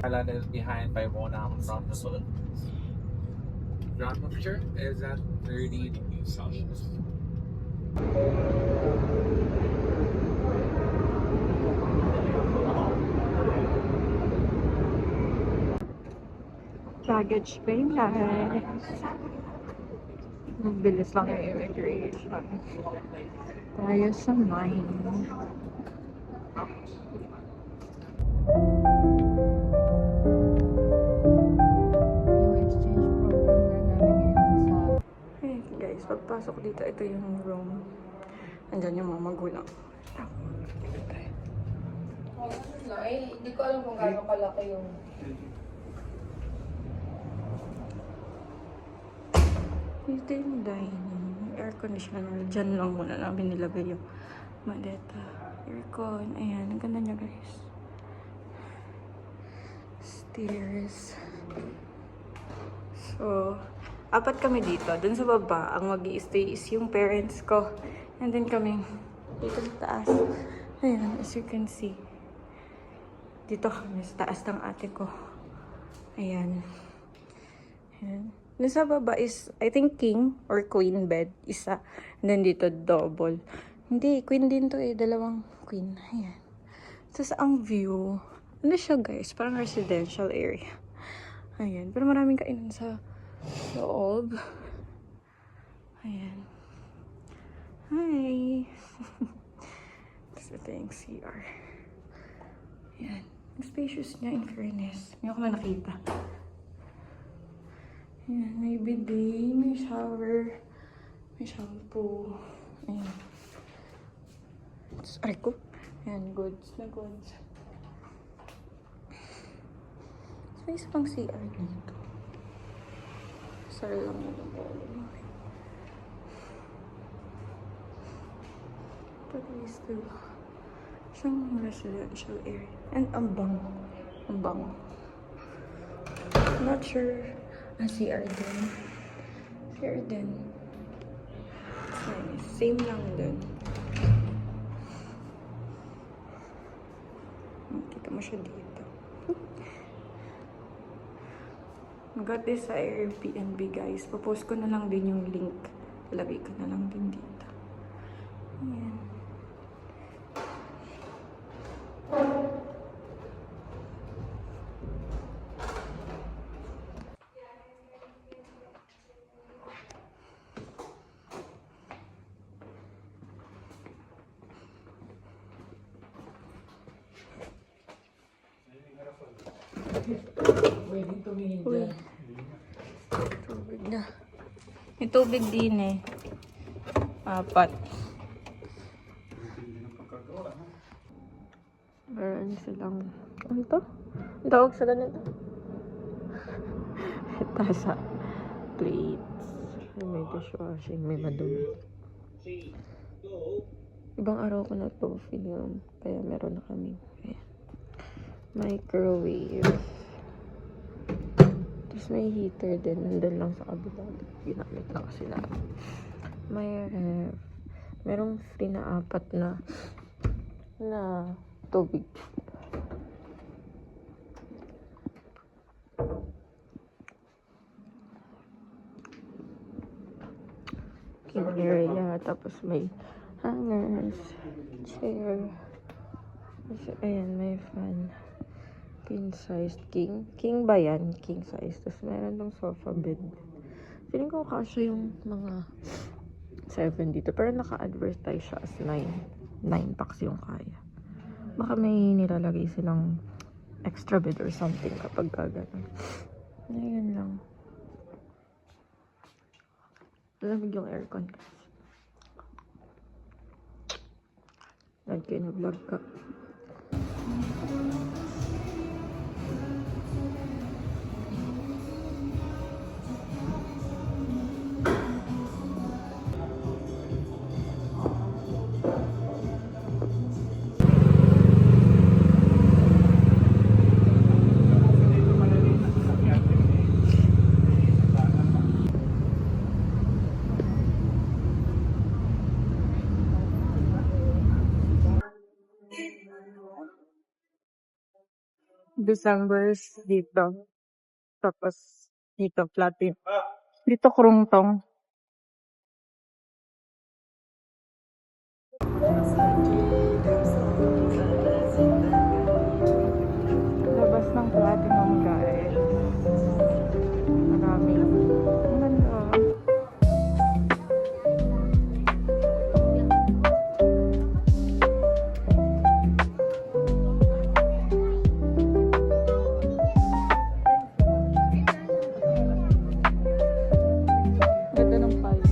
Thailand is behind by 1 hour from the Philippines. Ground temperature is at 30 degrees Celsius. Baggage claim guys. Mabilis lang yung immigration. Tayo sa mine. Yung exchange program na namin ngayon sa... Hey guys, pagpasok dito, ito yung room. Andyan yung mga magulang. Ay, hindi ko alam kung gaano kalaki yung... Dito yung dining. Air conditioner. Diyan lang muna namin nilagay yung maleta. Aircon. Ayan. Ang ganda niya guys. Stairs. So, apat kami dito. Dun sa baba, ang mag-i-stay is yung parents ko. And then kami dito sa taas. Ayan, as you can see. Dito kami sa taas ng ate ko. Ayan. Ayan. Dun sa baba is, I think, king or queen bed. Isa. And then dito, double. Hindi, queen din to eh. Dalawang queen. Ayan. Tapos ang view, ano siya guys? Parang residential area. Ayan. Pero maraming kainan sa loob. Ayan. Hi! Tapos ito yung CR. Ayan. Ang spacious niya in fairness. Hindi ko man nakita. Ayan. May bidet, may shower, may shampoo. Ayan. Tapos, aray ko. Ayan, goods na goods. Space pang CR dito. Sorry lang na lang. But we still siyang residential area. And ang bango. Ang bango. Not sure. CR din. CR din. Same lang din. Kita mo siya dito. Got this sa Airbnb guys. Papost ko na lang din yung link. Ilagay ko na lang din dito. Ayan. Uy. Tubig na. May tubig din eh. Apat. Meron silang... Ano to? Ang tawag sa ganito? Tasa. Plates. May dishwashing. May madumi. Ibang araw ko na to film. Kaya meron na kami. Ayan. Microwave. Tapos may heater din. Nandun lang sa kabila. Ginamit na kasi namin. May ref. Merong free na apat na tubig. King area. Tapos may hangers. Chair. Tapos, ayan, may fan. King size. King ba yan? King size. Tapos meron ng sofa bed. Feeling ko kasya yung mga 7 dito. Pero naka-advertise siya as 9. 9 packs yung kaya. Baka may nilalagay silang extra bed or something kapag gano'n. Ayan lang. Lamig yung aircon kasi. Nag-vlog ka. December's dito. Tapos dito platinum. Dito krungtong. Labas ng platinum guys. Marami. Ang ganda. Ganda ng palda.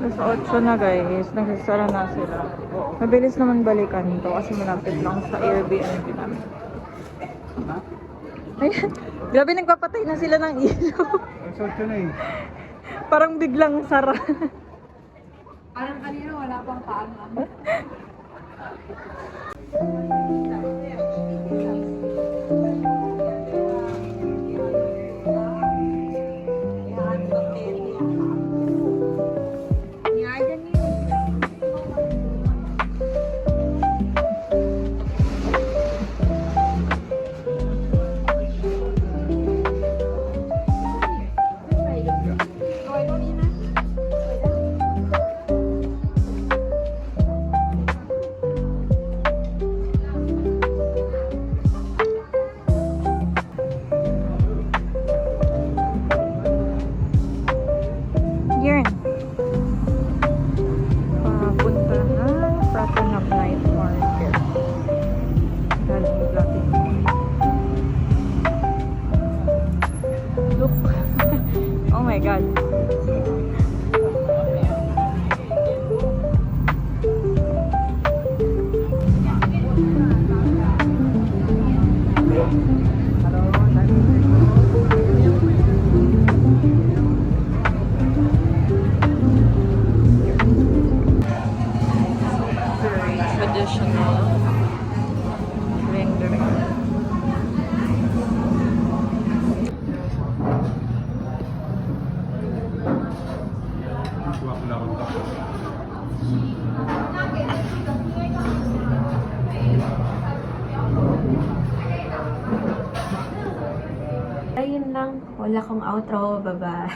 Alas 8 na guys, nagsasara na sila. Mabilis naman balikan to kasi malapit lang sa Airbnb namin. Ayan, grabe nagpapatay na sila ng ilaw. Parang biglang sara. Parang kanina wala pang paalam. Yun. Papunta na Pratunap Night Market. Galing Platinum. Look. Oh my God. Very traditional rendering. Ayun lang. Wala kong outro. Bye-bye.